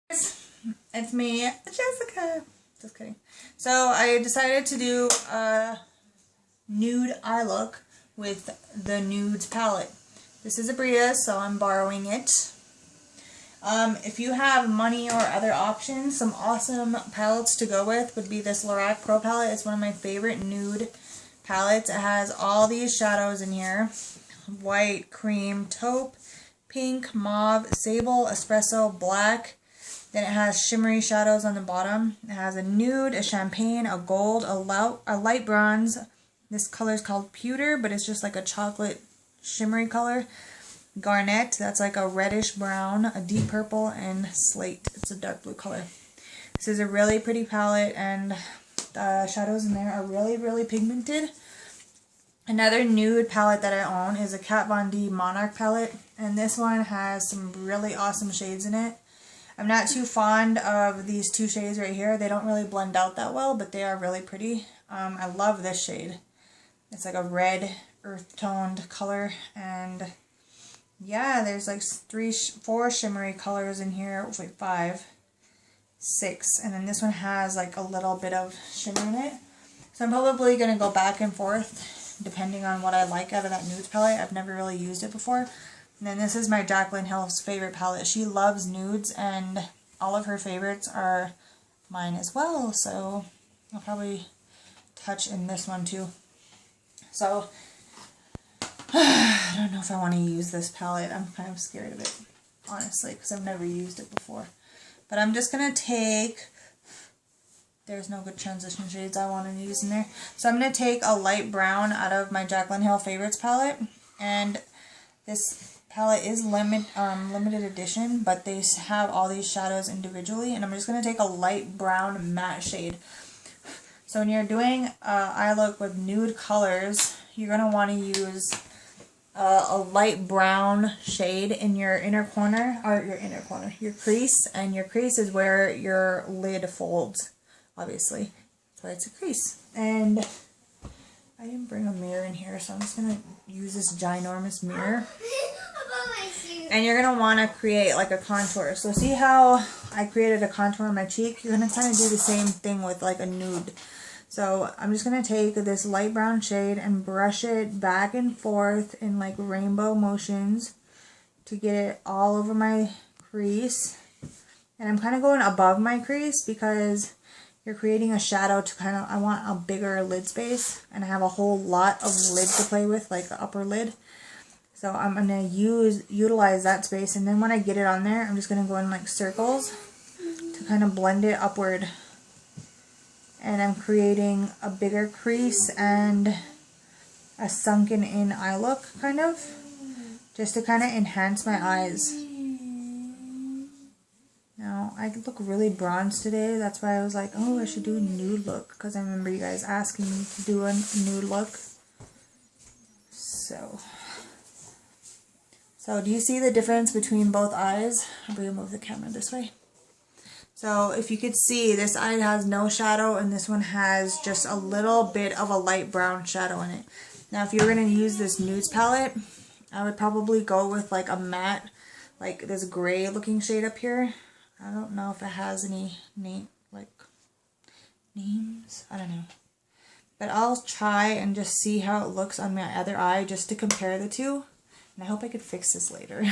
It's me, Jessica. Just kidding. So I decided to do a nude eye look with the Nudes palette. This is a Bria, so I'm borrowing it. If you have money or other options, some awesome palettes to go with would be this Lorac Pro palette. It's one of my favorite nude palettes. It has all these shadows in here. White, cream, taupe, pink, mauve, sable, espresso, black. Then it has shimmery shadows on the bottom. It has a nude, a champagne, a gold, a light bronze. This color is called pewter, but it's just like a chocolate shimmery color. Garnet, that's like a reddish brown, a deep purple, and slate. It's a dark blue color. This is a really pretty palette, and the shadows in there are really, really pigmented. Another nude palette that I own is a Kat Von D Monarch palette, and this one has some really awesome shades in it. I'm not too fond of these two shades right here. They don't really blend out that well, but they are really pretty. I love this shade. It's like a red earth-toned color, and yeah, there's like four shimmery colors in here. Wait, 5, 6, and then this one has like a little bit of shimmer in it. So I'm probably going to go back and forth depending on what I like out of that nudes palette. I've never really used it before. And then this is my Jaclyn Hill's favorite palette. She loves nudes, and all of her favorites are mine as well. So I'll probably touch in this one too. So I don't know if I want to use this palette. I'm kind of scared of it, honestly, because I've never used it before. But I'm just going to take, there's no good transition shades I want to use in there. So I'm going to take a light brown out of my Jaclyn Hill Favorites palette. And this palette is limited edition, but they have all these shadows individually. And I'm just going to take a light brown matte shade. So when you're doing eye look with nude colors, you're going to want to use a light brown shade in your inner corner, or your crease, and your crease is where your lid folds, obviously. That's why it's a crease. And I didn't bring a mirror in here, so I'm just going to use this ginormous mirror. And you're going to want to create like a contour. So see how I created a contour on my cheek? You're going to kind of do the same thing with like a nude. So I'm just going to take this light brown shade and brush it back and forth in like rainbow motions to get it all over my crease. And I'm kind of going above my crease because you're creating a shadow to kind of, I want a bigger lid space, and I have a whole lot of lid to play with, like the upper lid. So I'm going to utilize that space, and then when I get it on there, I'm just going to go in like circles to kind of blend it upward. And I'm creating a bigger crease and a sunken in eye look, kind of, just to kind of enhance my eyes. Now, I look really bronzed today. That's why I was like, oh, I should do a nude look, because I remember you guys asking me to do a nude look. So do you see the difference between both eyes? I'm going to move the camera this way. So if you could see, this eye has no shadow, and this one has just a little bit of a light brown shadow in it. Now if you were going to use this nudes palette, I would probably go with like a matte, like this gray looking shade up here. I don't know if it has any names. I don't know. But I'll try and just see how it looks on my other eye just to compare the two. And I hope I could fix this later.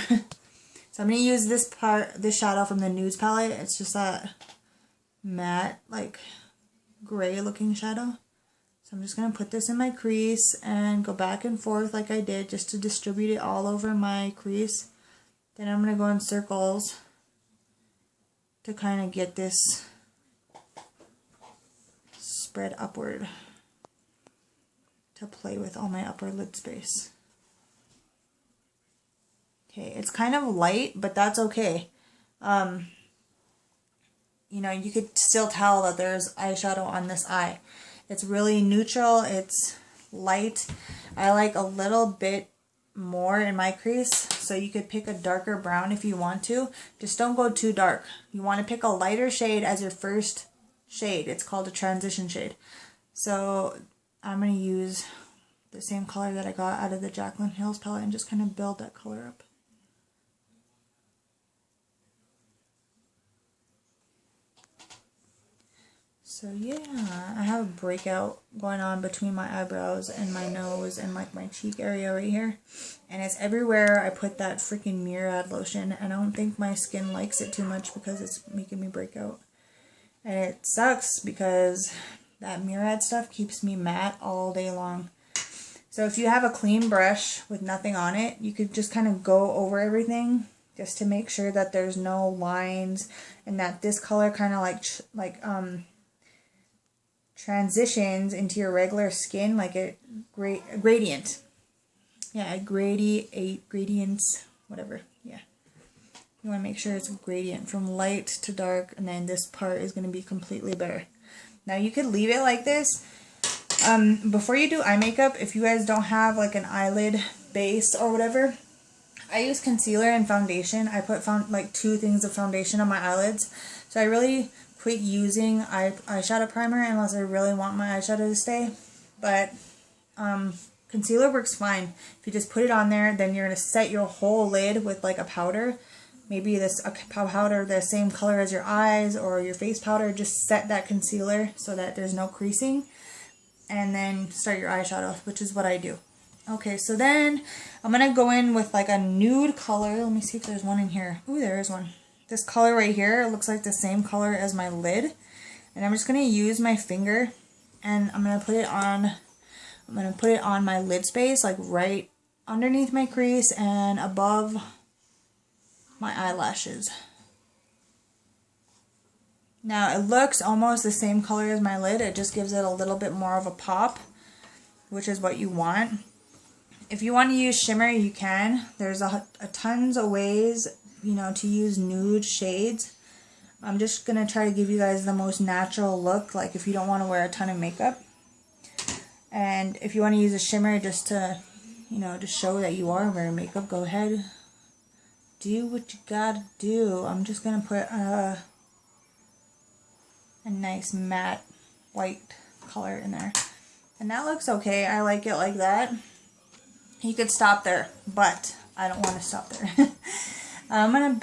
So I'm going to use this shadow from the Nudes palette. It's just that matte, like, gray looking shadow. So I'm just going to put this in my crease and go back and forth like I did, just to distribute it all over my crease. Then I'm going to go in circles to kind of get this spread upward to play with all my upper lid space. Okay, it's kind of light, but that's okay. You know, you could still tell that there's eyeshadow on this eye. It's really neutral, it's light. I like a little bit more in my crease, so you could pick a darker brown if you want to. Just don't go too dark. You want to pick a lighter shade as your first shade. It's called a transition shade. So I'm going to use the same color that I got out of the Jaclyn Hill's palette and just kind of build that color up. So yeah, I have a breakout going on between my eyebrows and my nose and like my cheek area right here. And it's everywhere I put that freaking Murad lotion. And I don't think my skin likes it too much because it's making me break out. And it sucks because that Murad stuff keeps me matte all day long. So if you have a clean brush with nothing on it, you could just kind of go over everything just to make sure that there's no lines and that this color kind of transitions into your regular skin like a gradient. Yeah, gradients, whatever. Yeah. You want to make sure it's a gradient from light to dark, and then this part is going to be completely bare. Now you could leave it like this. Before you do eye makeup, if you guys don't have like an eyelid base or whatever, I use concealer and foundation. I put like 2 things of foundation on my eyelids. So I really quit using eyeshadow primer unless I really want my eyeshadow to stay. But concealer works fine. If you just put it on there, then you're going to set your whole lid with like a powder. Maybe a powder the same color as your eyes or your face powder. Just set that concealer so that there's no creasing. And then start your eyeshadow, which is what I do. Okay, so then I'm going to go in with like a nude color. Let me see if there's one in here. Ooh, there is one. This color right here, it looks like the same color as my lid. And I'm just going to use my finger and I'm going to put it on my lid space, like right underneath my crease and above my eyelashes. Now it looks almost the same color as my lid. It just gives it a little bit more of a pop, which is what you want. If you want to use shimmer, you can. There's a tons of ways, you know, to use nude shades. I'm just going to try to give you guys the most natural look, like if you don't want to wear a ton of makeup. And if you want to use a shimmer just to, you know, to show that you are wearing makeup, go ahead. Do what you gotta do. I'm just going to put a nice matte white color in there. And that looks okay. I like it like that. You could stop there, but I don't want to stop there. I'm gonna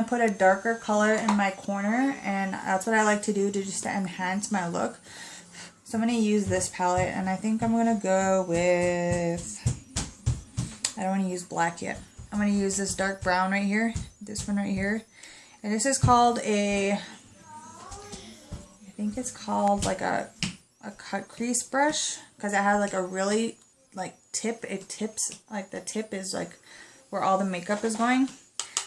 put a darker color in my corner, and that's what I like to do to enhance my look. So I'm gonna use this palette, and I think I'm gonna go with, I don't want to use black yet. I'm gonna use this dark brown right here, this one right here, and this is called I think it's called like a cut crease brush, because it has like a really like tip. It tips, like the tip is like where all the makeup is going,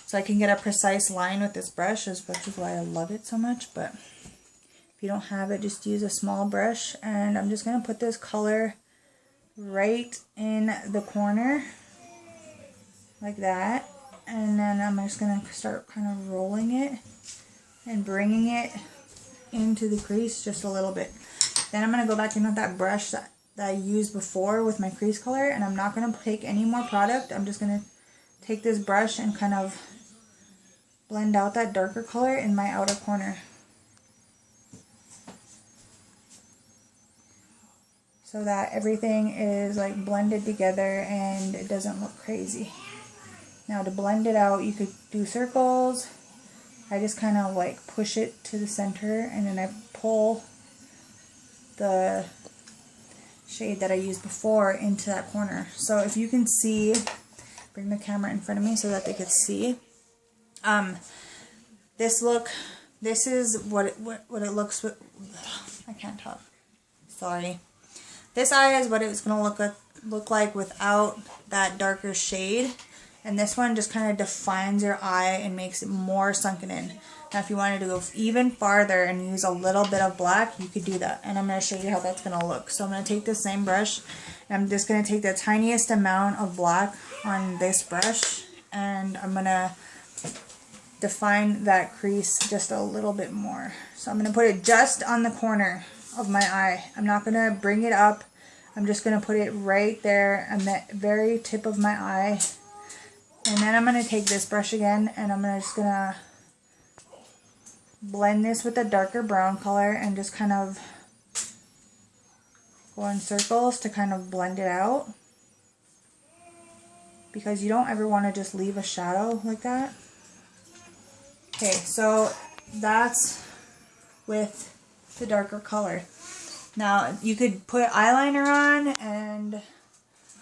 so I can get a precise line with this brush, which is why I love it so much. But if you don't have it, just use a small brush, and I'm just gonna put this color right in the corner like that, and then I'm just gonna start kind of rolling it and bringing it into the crease just a little bit. Then I'm going to go back in with that brush that I used before with my crease color, and I'm not going to take any more product. I'm just going to take this brush and kind of blend out that darker color in my outer corner. So that everything is like blended together and it doesn't look crazy. Now to blend it out, you could do circles. I just kind of like push it to the center, and then I pull the shade that I used before into that corner. So if you can see, bring the camera in front of me so that they could see. This is what it looks with. I can't talk. Sorry. This eye is what it's gonna look like without that darker shade. And this one just kind of defines your eye and makes it more sunken in. Now if you wanted to go even farther and use a little bit of black, you could do that. And I'm going to show you how that's going to look. So I'm going to take the same brush, and I'm just going to take the tiniest amount of black on this brush, and I'm going to define that crease just a little bit more. So I'm going to put it just on the corner of my eye. I'm not going to bring it up. I'm just going to put it right there on the very tip of my eye. And then I'm going to take this brush again, and I'm just going to blend this with a darker brown color and just kind of go in circles to kind of blend it out. Because you don't ever want to just leave a shadow like that. Okay, so that's with the darker color. Now you could put eyeliner on and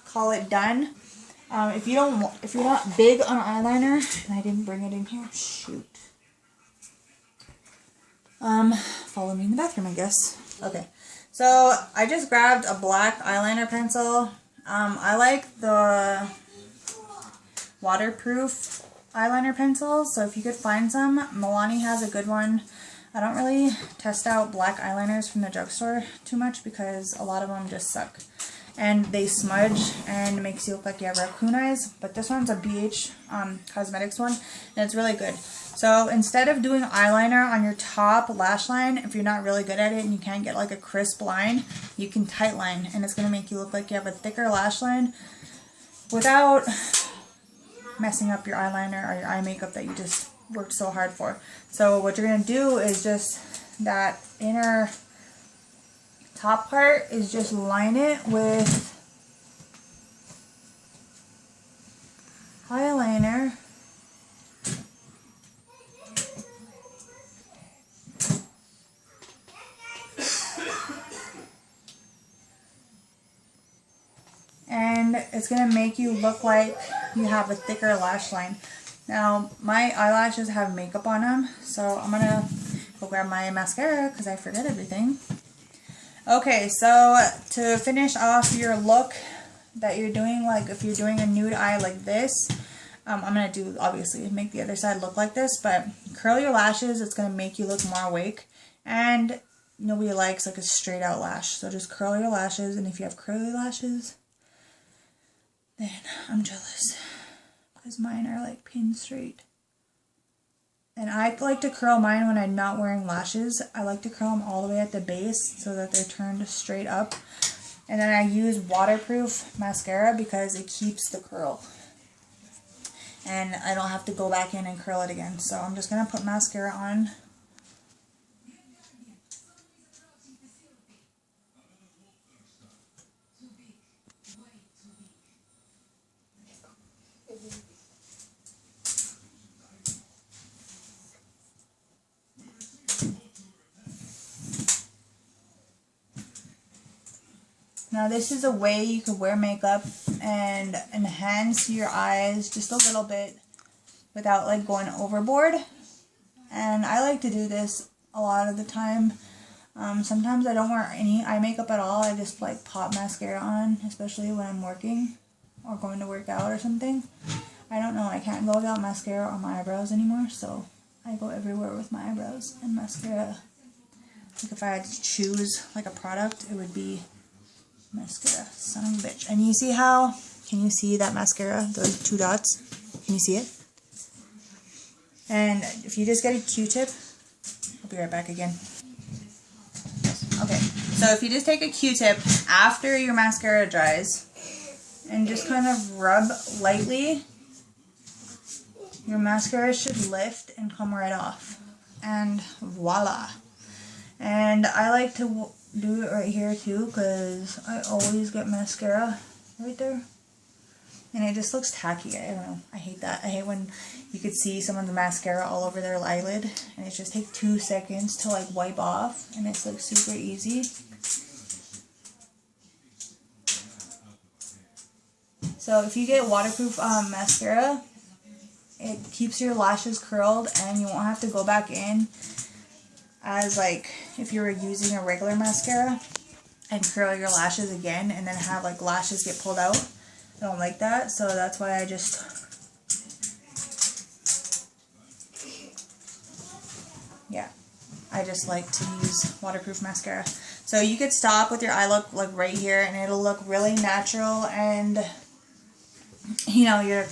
call it done. If you're not big on eyeliner, and I didn't bring it in here, shoot. Follow me in the bathroom, I guess. Okay, so I just grabbed a black eyeliner pencil. I like the waterproof eyeliner pencils, so if you could find some, Milani has a good one. I don't really test out black eyeliners from the drugstore too much because a lot of them just suck. And they smudge and makes you look like you have raccoon eyes. But this one's a BH Cosmetics one, and it's really good. So instead of doing eyeliner on your top lash line, if you're not really good at it and you can't get like a crisp line, you can tight line, and it's going to make you look like you have a thicker lash line without messing up your eyeliner or your eye makeup that you just worked so hard for. So what you're going to do is just that inner top part is just line it with eyeliner. And it's going to make you look like you have a thicker lash line. Now, my eyelashes have makeup on them, so I'm going to go grab my mascara because I forget everything. Okay, so to finish off your look that you're doing, like if you're doing a nude eye like this, I'm going to do, obviously, make the other side look like this, but curl your lashes. It's going to make you look more awake, and nobody likes like a straight out lash, so just curl your lashes, and if you have curly lashes, then I'm jealous because mine are like pin straight. And I like to curl mine when I'm not wearing lashes. I like to curl them all the way at the base so that they're turned straight up. And then I use waterproof mascara because it keeps the curl. And I don't have to go back in and curl it again. So I'm just going to put mascara on. Now this is a way you could wear makeup and enhance your eyes just a little bit without like going overboard. And I like to do this a lot of the time. Sometimes I don't wear any eye makeup at all. I just like pop mascara on, especially when I'm working or going to work out or something. I don't know, I can't go without mascara on my eyebrows anymore, so I go everywhere with my eyebrows and mascara. Like if I had to choose like a product, it would be mascara, son of a bitch. And you see how, can you see that mascara, those two dots? Can you see it? And if you just get a Q-tip, I'll be right back again. Okay, so if you just take a Q-tip after your mascara dries and just kind of rub lightly, your mascara should lift and come right off. And voila. And I like to do it right here too because I always get mascara right there. And it just looks tacky. I don't know. I hate that. I hate when you could see someone's mascara all over their eyelid and it just takes 2 seconds to like wipe off and it's like super easy. So if you get waterproof mascara, it keeps your lashes curled and you won't have to go back in as like if you were using a regular mascara and curl your lashes again and then have like lashes get pulled out. I don't like that, so that's why I just like to use waterproof mascara. So you could stop with your eye look like right here and it'll look really natural, and you know you're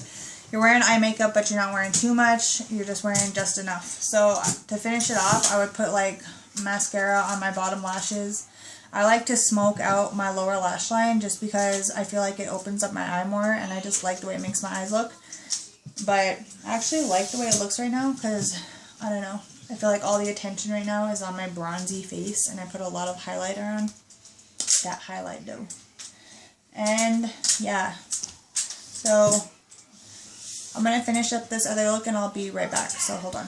wearing eye makeup but you're not wearing too much, you're just wearing just enough. So to finish it off, I would put like mascara on my bottom lashes. I like to smoke out my lower lash line just because I feel like it opens up my eye more and I just like the way it makes my eyes look. But I actually like the way it looks right now because, I don't know, I feel like all the attention right now is on my bronzy face and I put a lot of highlighter on. That highlight though. And yeah, so I'm going to finish up this other look and I'll be right back, so hold on.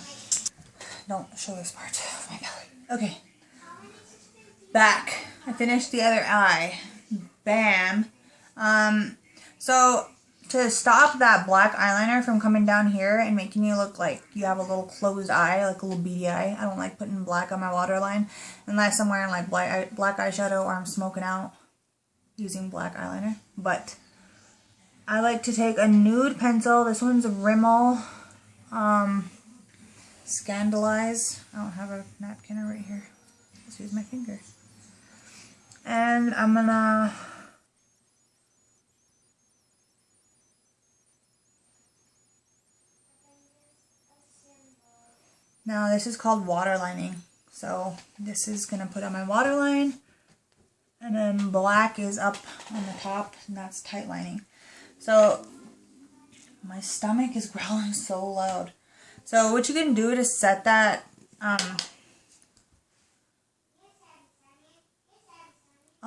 don't show this part of my belly. Okay. Back. I finished the other eye. Bam. So to stop that black eyeliner from coming down here and making you look like you have a little closed eye, like a little beady eye. I don't like putting black on my waterline unless I'm wearing like black eyeshadow or I'm smoking out using black eyeliner. But I like to take a nude pencil. This one's a Rimmel Scandalize. I don't have a napkin right here. Let's use my finger. And I'm gonna now this is called waterlining. So this is gonna put on my waterline, and then black is up on the top, and that's tight lining. So my stomach is growling so loud. So what you can do to set that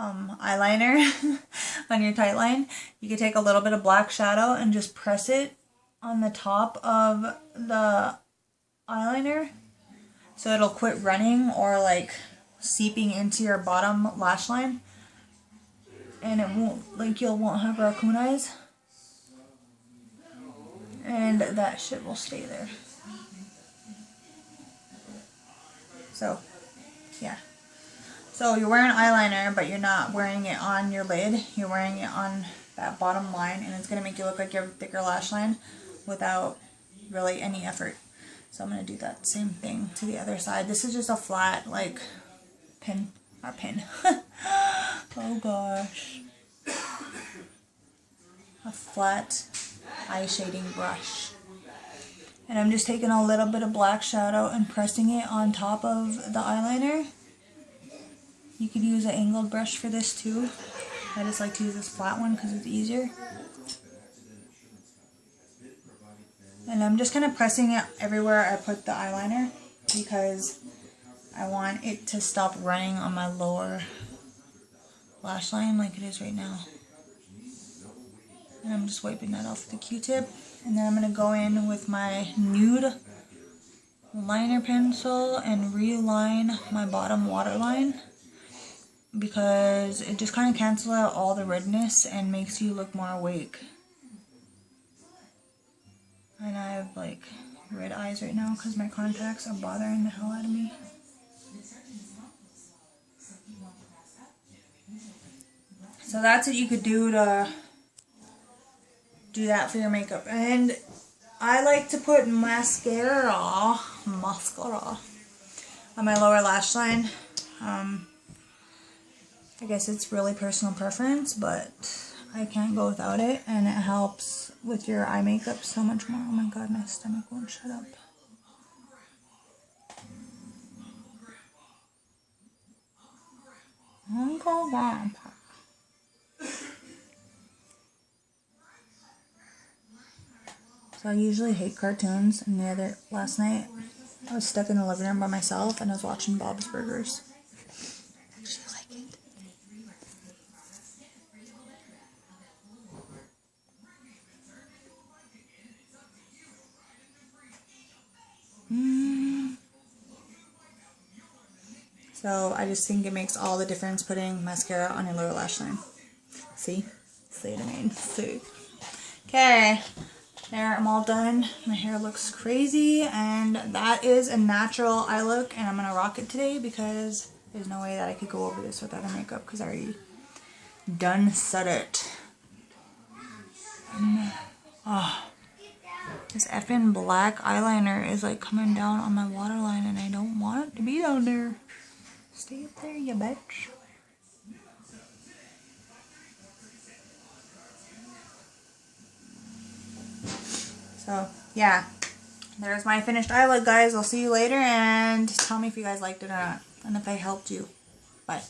eyeliner on your tight line, you can take a little bit of black shadow and just press it on the top of the eyeliner so it'll quit running or like seeping into your bottom lash line, and it won't, like, you won't have raccoon eyes, and that shit will stay there. So yeah, so you're wearing eyeliner, but you're not wearing it on your lid, you're wearing it on that bottom line, and it's going to make you look like you have a thicker lash line without really any effort. So I'm going to do that same thing to the other side. This is just a flat, like, pin. Oh gosh. A flat eye shading brush. And I'm just taking a little bit of black shadow and pressing it on top of the eyeliner. You could use an angled brush for this too. I just like to use this flat one because it's easier. And I'm just kind of pressing it everywhere I put the eyeliner because I want it to stop running on my lower lash line like it is right now. And I'm just wiping that off with a Q-tip. And then I'm going to go in with my nude liner pencil and reline my bottom waterline, because it just kind of cancels out all the redness and makes you look more awake. And I have like red eyes right now because my contacts are bothering the hell out of me. So that's what you could do to do that for your makeup. And I like to put mascara on my lower lash line. I guess it's really personal preference, but I can't go without it, and it helps with your eye makeup so much more. Oh my god, my stomach won't shut up. Uncle Grandpa. So I usually hate cartoons, and last night I was stuck in the living room by myself and I was watching Bob's Burgers. I actually like it. So I just think it makes all the difference putting mascara on your lower lash line. See? See what I mean? See? Okay. There, I'm all done. My hair looks crazy, and that is a natural eye look, and I'm going to rock it today because there's no way that I could go over this without a makeup because I already done said it. This effing black eyeliner is like coming down on my waterline, and I don't want it to be down there. Stay up there, you bitch. So, yeah, there's my finished eye look, guys. I'll see you later, and tell me if you guys liked it or not, and if I helped you. Bye.